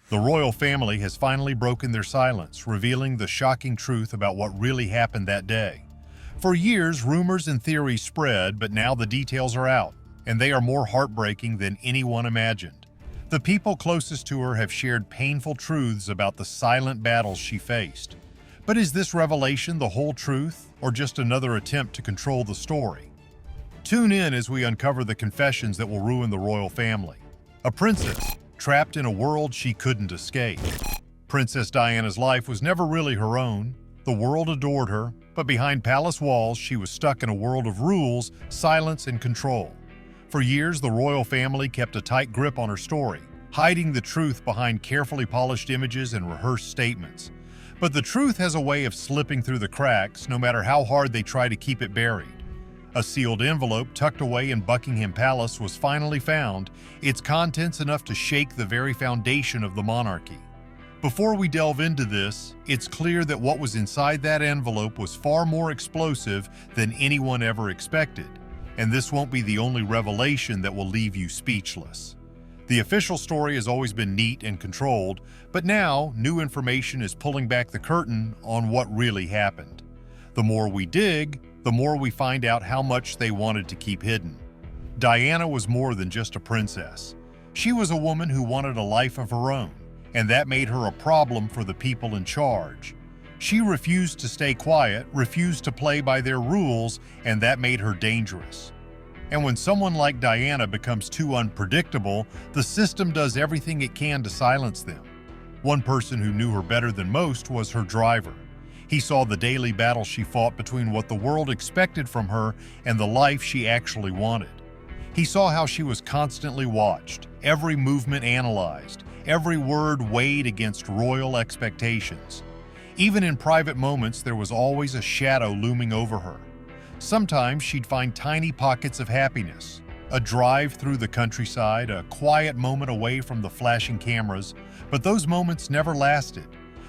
The royal family has finally broken their silence, revealing the shocking truth about what really happened that day. For years, rumors and theories spread, but now the details are out, and they are more heartbreaking than anyone imagined. The people closest to her have shared painful truths about the silent battles she faced. But is this revelation the whole truth, or just another attempt to control the story? Tune in as we uncover the confessions that will ruin the royal family. A princess, trapped in a world she couldn't escape. Princess Diana's life was never really her own. The world adored her, but behind palace walls, she was stuck in a world of rules, silence, and control. For years, the royal family kept a tight grip on her story, hiding the truth behind carefully polished images and rehearsed statements. But the truth has a way of slipping through the cracks, no matter how hard they try to keep it buried. A sealed envelope tucked away in Buckingham Palace was finally found, its contents enough to shake the very foundation of the monarchy. Before we delve into this, it's clear that what was inside that envelope was far more explosive than anyone ever expected, and this won't be the only revelation that will leave you speechless. The official story has always been neat and controlled, but now new information is pulling back the curtain on what really happened. The more we dig, the more we find out how much they wanted to keep hidden. Diana was more than just a princess. She was a woman who wanted a life of her own, and that made her a problem for the people in charge. She refused to stay quiet, refused to play by their rules, and that made her dangerous. And when someone like Diana becomes too unpredictable, the system does everything it can to silence them. One person who knew her better than most was her driver. He saw the daily battle she fought between what the world expected from her and the life she actually wanted. He saw how she was constantly watched, every movement analyzed, every word weighed against royal expectations. Even in private moments, there was always a shadow looming over her. Sometimes she'd find tiny pockets of happiness, a drive through the countryside, a quiet moment away from the flashing cameras, but those moments never lasted.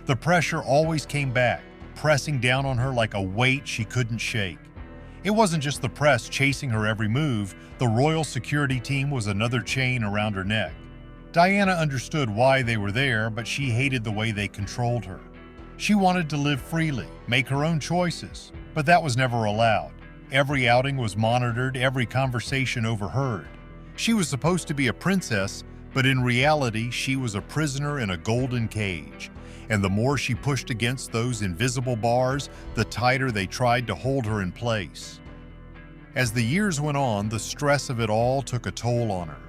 The pressure always came back, pressing down on her like a weight she couldn't shake. It wasn't just the press chasing her every move, the royal security team was another chain around her neck. Diana understood why they were there, but she hated the way they controlled her. She wanted to live freely, make her own choices, but that was never allowed. Every outing was monitored, every conversation overheard. She was supposed to be a princess, but in reality, she was a prisoner in a golden cage. And the more she pushed against those invisible bars, the tighter they tried to hold her in place. As the years went on, the stress of it all took a toll on her.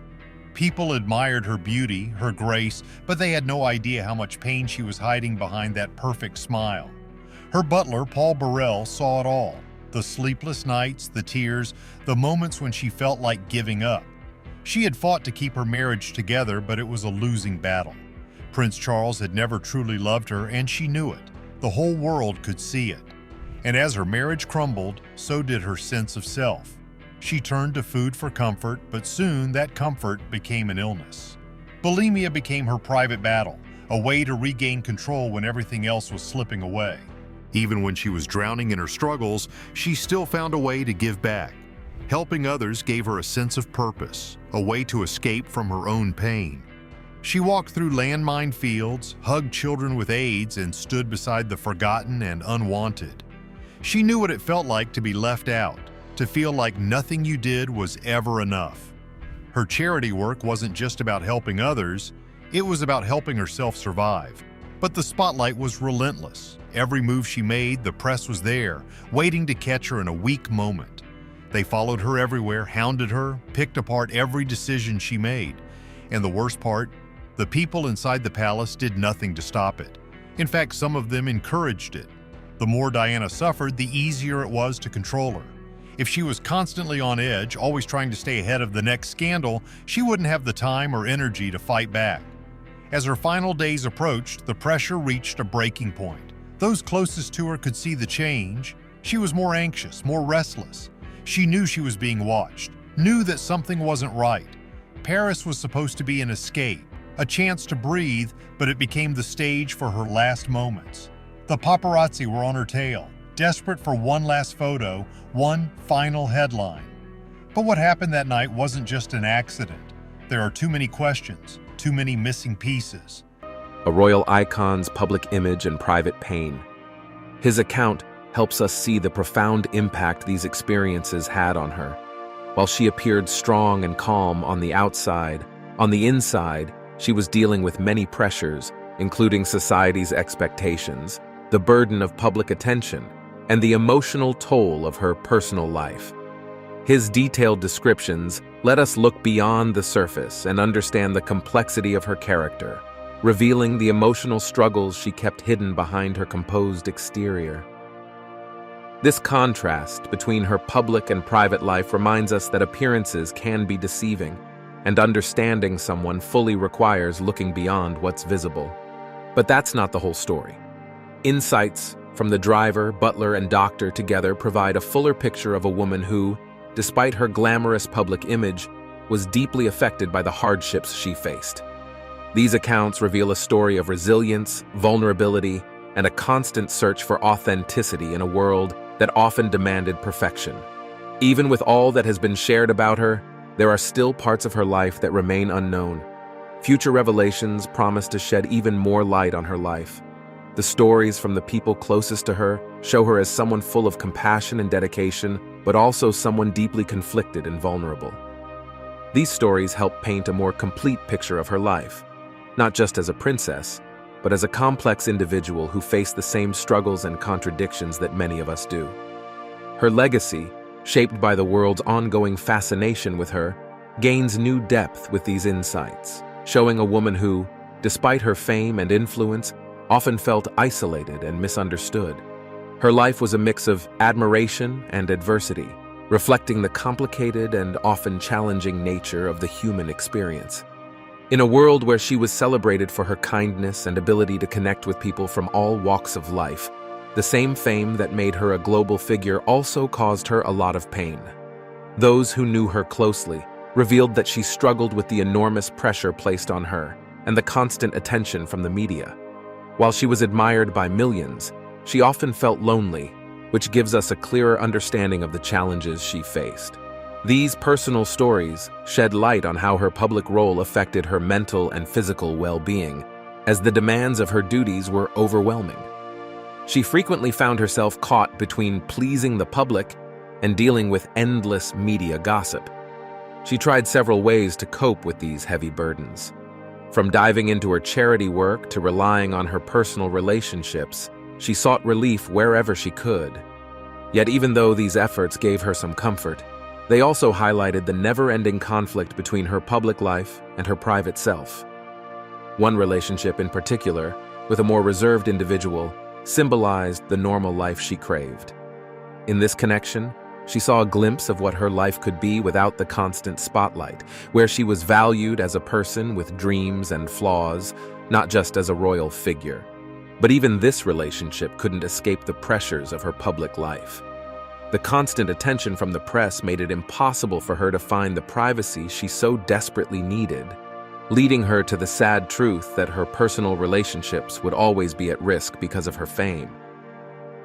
People admired her beauty, her grace, but they had no idea how much pain she was hiding behind that perfect smile. Her butler, Paul Burrell, saw it all. The sleepless nights, the tears, the moments when she felt like giving up. She had fought to keep her marriage together, but it was a losing battle. Prince Charles had never truly loved her, and she knew it. The whole world could see it. And as her marriage crumbled, so did her sense of self. She turned to food for comfort, but soon that comfort became an illness. Bulimia became her private battle, a way to regain control when everything else was slipping away. Even when she was drowning in her struggles, she still found a way to give back. Helping others gave her a sense of purpose, a way to escape from her own pain. She walked through landmine fields, hugged children with AIDS, and stood beside the forgotten and unwanted. She knew what it felt like to be left out, to feel like nothing you did was ever enough. Her charity work wasn't just about helping others, it was about helping herself survive. But the spotlight was relentless. Every move she made, the press was there, waiting to catch her in a weak moment. They followed her everywhere, hounded her, picked apart every decision she made. And the worst part, the people inside the palace did nothing to stop it. In fact, some of them encouraged it. The more Diana suffered, the easier it was to control her. If she was constantly on edge, always trying to stay ahead of the next scandal, she wouldn't have the time or energy to fight back. As her final days approached, the pressure reached a breaking point. Those closest to her could see the change. She was more anxious, more restless. She knew she was being watched, knew that something wasn't right. Paris was supposed to be an escape, a chance to breathe, but it became the stage for her last moments. The paparazzi were on her tail, desperate for one last photo, one final headline. But what happened that night wasn't just an accident. There are too many questions, too many missing pieces. a royal icon's public image and private pain. His account helps us see the profound impact these experiences had on her. While she appeared strong and calm on the outside, on the inside, she was dealing with many pressures, including society's expectations, the burden of public attention, and the emotional toll of her personal life. His detailed descriptions let us look beyond the surface and understand the complexity of her character, revealing the emotional struggles she kept hidden behind her composed exterior. This contrast between her public and private life reminds us that appearances can be deceiving, and understanding someone fully requires looking beyond what's visible. But that's not the whole story. Insights from the driver, butler, and doctor together provide a fuller picture of a woman who, despite her glamorous public image, was deeply affected by the hardships she faced. These accounts reveal a story of resilience, vulnerability, and a constant search for authenticity in a world that often demanded perfection. Even with all that has been shared about her, there are still parts of her life that remain unknown. Future revelations promise to shed even more light on her life. The stories from the people closest to her show her as someone full of compassion and dedication, but also someone deeply conflicted and vulnerable. These stories help paint a more complete picture of her life, not just as a princess, but as a complex individual who faced the same struggles and contradictions that many of us do. Her legacy, shaped by the world's ongoing fascination with her, gains new depth with these insights, showing a woman who, despite her fame and influence, often felt isolated and misunderstood. Her life was a mix of admiration and adversity, reflecting the complicated and often challenging nature of the human experience. In a world where she was celebrated for her kindness and ability to connect with people from all walks of life, the same fame that made her a global figure also caused her a lot of pain. Those who knew her closely revealed that she struggled with the enormous pressure placed on her and the constant attention from the media. While she was admired by millions, she often felt lonely, which gives us a clearer understanding of the challenges she faced. These personal stories shed light on how her public role affected her mental and physical well-being, as the demands of her duties were overwhelming. She frequently found herself caught between pleasing the public and dealing with endless media gossip. She tried several ways to cope with these heavy burdens. From diving into her charity work to relying on her personal relationships, she sought relief wherever she could. Yet even though these efforts gave her some comfort, they also highlighted the never-ending conflict between her public life and her private self. One relationship in particular, with a more reserved individual, symbolized the normal life she craved. In this connection, she saw a glimpse of what her life could be without the constant spotlight, where she was valued as a person with dreams and flaws, not just as a royal figure. But even this relationship couldn't escape the pressures of her public life. The constant attention from the press made it impossible for her to find the privacy she so desperately needed, leading her to the sad truth that her personal relationships would always be at risk because of her fame.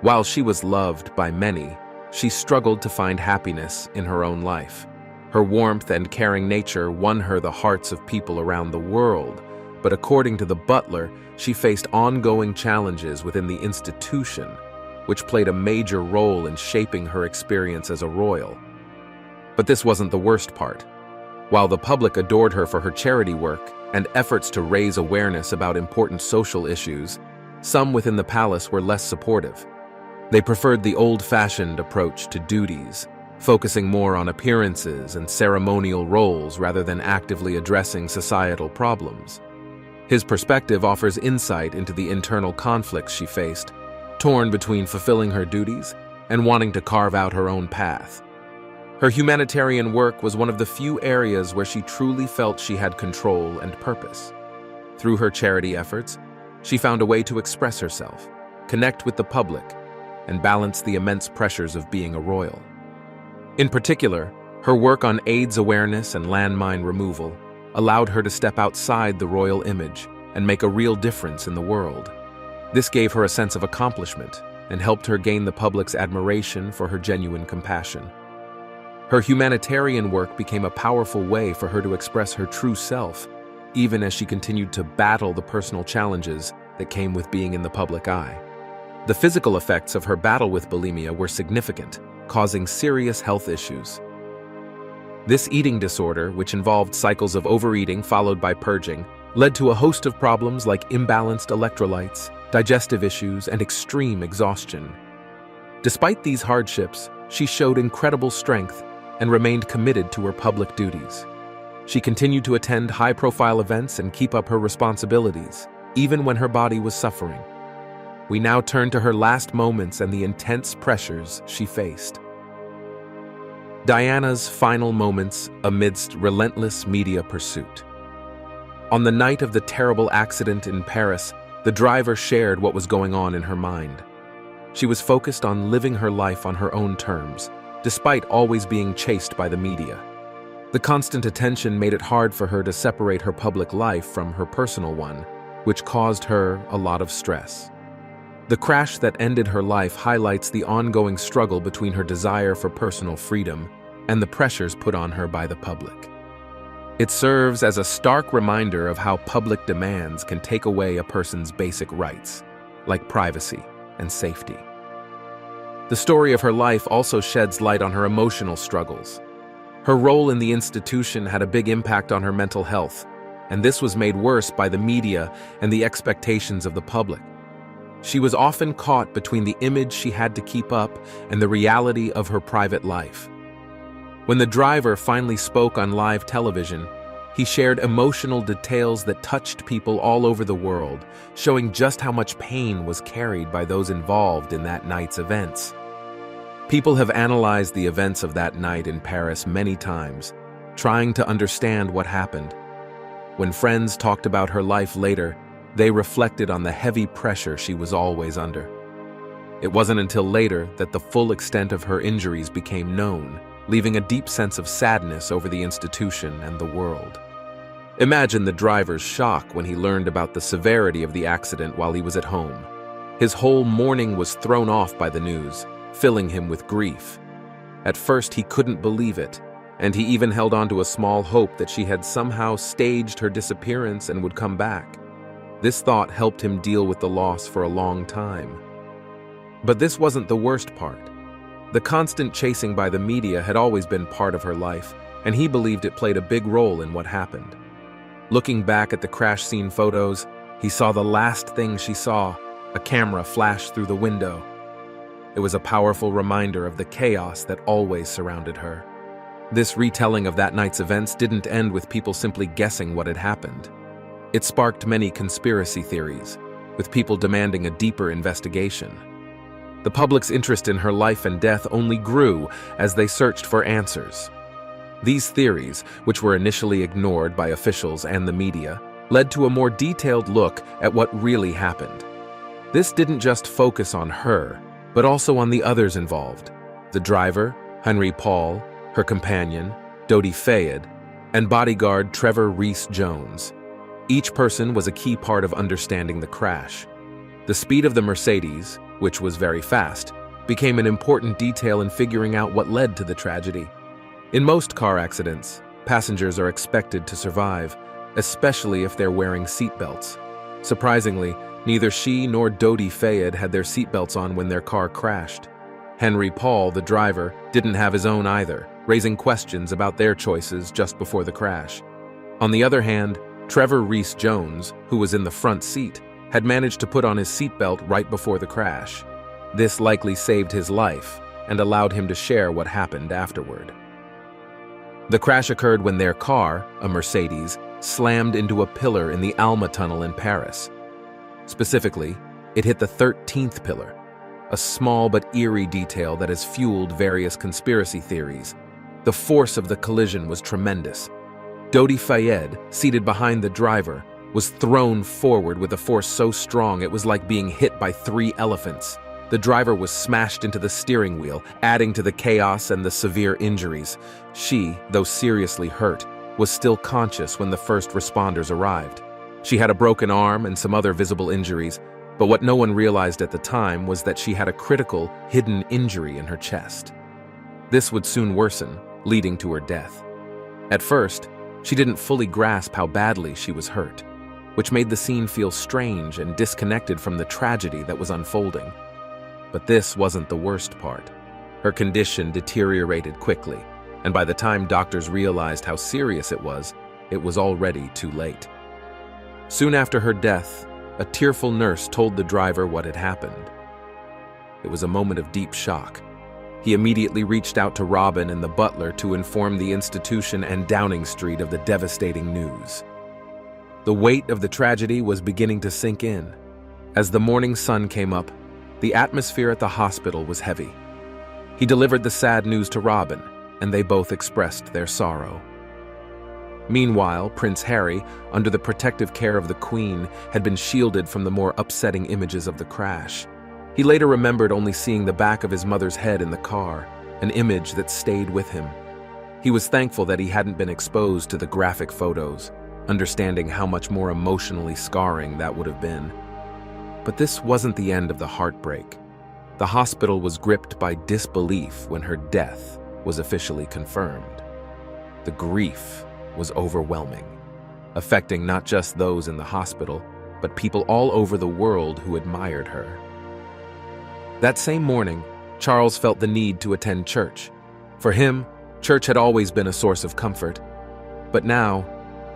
While she was loved by many, she struggled to find happiness in her own life. Her warmth and caring nature won her the hearts of people around the world, but according to the butler, she faced ongoing challenges within the institution, which played a major role in shaping her experience as a royal. But this wasn't the worst part. While the public adored her for her charity work and efforts to raise awareness about important social issues, some within the palace were less supportive. They preferred the old-fashioned approach to duties, focusing more on appearances and ceremonial roles rather than actively addressing societal problems. His perspective offers insight into the internal conflicts she faced, torn between fulfilling her duties and wanting to carve out her own path. Her humanitarian work was one of the few areas where she truly felt she had control and purpose. Through her charity efforts, she found a way to express herself, connect with the public, and balance the immense pressures of being a royal. In particular, her work on AIDS awareness and landmine removal allowed her to step outside the royal image and make a real difference in the world. This gave her a sense of accomplishment and helped her gain the public's admiration for her genuine compassion. Her humanitarian work became a powerful way for her to express her true self, even as she continued to battle the personal challenges that came with being in the public eye. The physical effects of her battle with bulimia were significant, causing serious health issues. This eating disorder, which involved cycles of overeating followed by purging, led to a host of problems like imbalanced electrolytes, digestive issues, and extreme exhaustion. Despite these hardships, she showed incredible strength and remained committed to her public duties. She continued to attend high-profile events and keep up her responsibilities, even when her body was suffering. We now turn to her last moments and the intense pressures she faced. Diana's final moments amidst relentless media pursuit. On the night of the terrible accident in Paris, the driver shared what was going on in her mind. She was focused on living her life on her own terms, despite always being chased by the media. The constant attention made it hard for her to separate her public life from her personal one, which caused her a lot of stress. The crash that ended her life highlights the ongoing struggle between her desire for personal freedom and the pressures put on her by the public. It serves as a stark reminder of how public demands can take away a person's basic rights, like privacy and safety. The story of her life also sheds light on her emotional struggles. Her role in the institution had a big impact on her mental health, and this was made worse by the media and the expectations of the public. She was often caught between the image she had to keep up and the reality of her private life. When the driver finally spoke on live television, he shared emotional details that touched people all over the world, showing just how much pain was carried by those involved in that night's events. People have analyzed the events of that night in Paris many times, trying to understand what happened. When friends talked about her life later, they reflected on the heavy pressure she was always under. It wasn't until later that the full extent of her injuries became known, leaving a deep sense of sadness over the institution and the world. Imagine the driver's shock when he learned about the severity of the accident while he was at home. His whole morning was thrown off by the news, filling him with grief. At first, he couldn't believe it, and he even held on to a small hope that she had somehow staged her disappearance and would come back. This thought helped him deal with the loss for a long time. But this wasn't the worst part. The constant chasing by the media had always been part of her life, and he believed it played a big role in what happened. Looking back at the crash scene photos, he saw the last thing she saw, a camera flash through the window. It was a powerful reminder of the chaos that always surrounded her. This retelling of that night's events didn't end with people simply guessing what had happened. It sparked many conspiracy theories, with people demanding a deeper investigation. The public's interest in her life and death only grew as they searched for answers. These theories, which were initially ignored by officials and the media, led to a more detailed look at what really happened. This didn't just focus on her, but also on the others involved: the driver, Henry Paul, her companion, Dodi Fayed, and bodyguard Trevor Rees-Jones. Each person was a key part of understanding the crash. The speed of the Mercedes, which was very fast, became an important detail in figuring out what led to the tragedy. In most car accidents, passengers are expected to survive, especially if they're wearing seatbelts. Surprisingly, neither she nor Dodi Fayed had their seatbelts on when their car crashed. Henry Paul, the driver, didn't have his own either, raising questions about their choices just before the crash. On the other hand, Trevor Rees-Jones, who was in the front seat, had managed to put on his seatbelt right before the crash. This likely saved his life and allowed him to share what happened afterward. The crash occurred when their car, a Mercedes, slammed into a pillar in the Alma tunnel in Paris. Specifically, it hit the 13th pillar, a small but eerie detail that has fueled various conspiracy theories. The force of the collision was tremendous. Dodi Fayed, seated behind the driver, was thrown forward with a force so strong it was like being hit by 3 elephants. The driver was smashed into the steering wheel, adding to the chaos and the severe injuries. She, though seriously hurt, was still conscious when the first responders arrived. She had a broken arm and some other visible injuries, but what no one realized at the time was that she had a critical, hidden injury in her chest. This would soon worsen, leading to her death. At first, She didn't fully grasp how badly she was hurt, which made the scene feel strange and disconnected from the tragedy that was unfolding. But this wasn't the worst part. Her condition deteriorated quickly, and by the time doctors realized how serious it was already too late. Soon after her death, a tearful nurse told the driver what had happened. It was a moment of deep shock. He immediately reached out to Robin and the butler to inform the institution and Downing Street of the devastating news. The weight of the tragedy was beginning to sink in. As the morning sun came up, the atmosphere at the hospital was heavy. He delivered the sad news to Robin, and they both expressed their sorrow. Meanwhile, Prince Harry, under the protective care of the Queen, had been shielded from the more upsetting images of the crash. He later remembered only seeing the back of his mother's head in the car, an image that stayed with him. He was thankful that he hadn't been exposed to the graphic photos, understanding how much more emotionally scarring that would have been. But this wasn't the end of the heartbreak. The hospital was gripped by disbelief when her death was officially confirmed. The grief was overwhelming, affecting not just those in the hospital, but people all over the world who admired her. That same morning, Charles felt the need to attend church. For him, church had always been a source of comfort, but now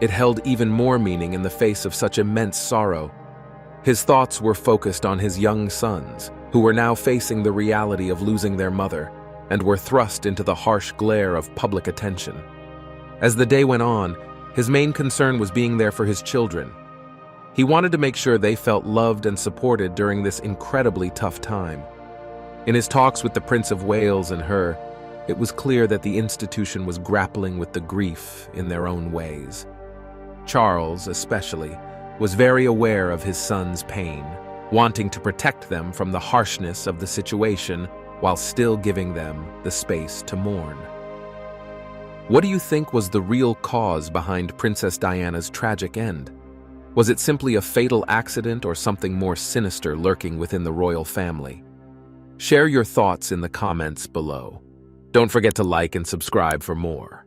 it held even more meaning in the face of such immense sorrow. His thoughts were focused on his young sons, who were now facing the reality of losing their mother and were thrust into the harsh glare of public attention. As the day went on, his main concern was being there for his children. He wanted to make sure they felt loved and supported during this incredibly tough time. In his talks with the Prince of Wales and her, it was clear that the institution was grappling with the grief in their own ways. Charles, especially, was very aware of his son's pain, wanting to protect them from the harshness of the situation while still giving them the space to mourn. What do you think was the real cause behind Princess Diana's tragic end? Was it simply a fatal accident or something more sinister lurking within the royal family? Share your thoughts in the comments below. Don't forget to like and subscribe for more.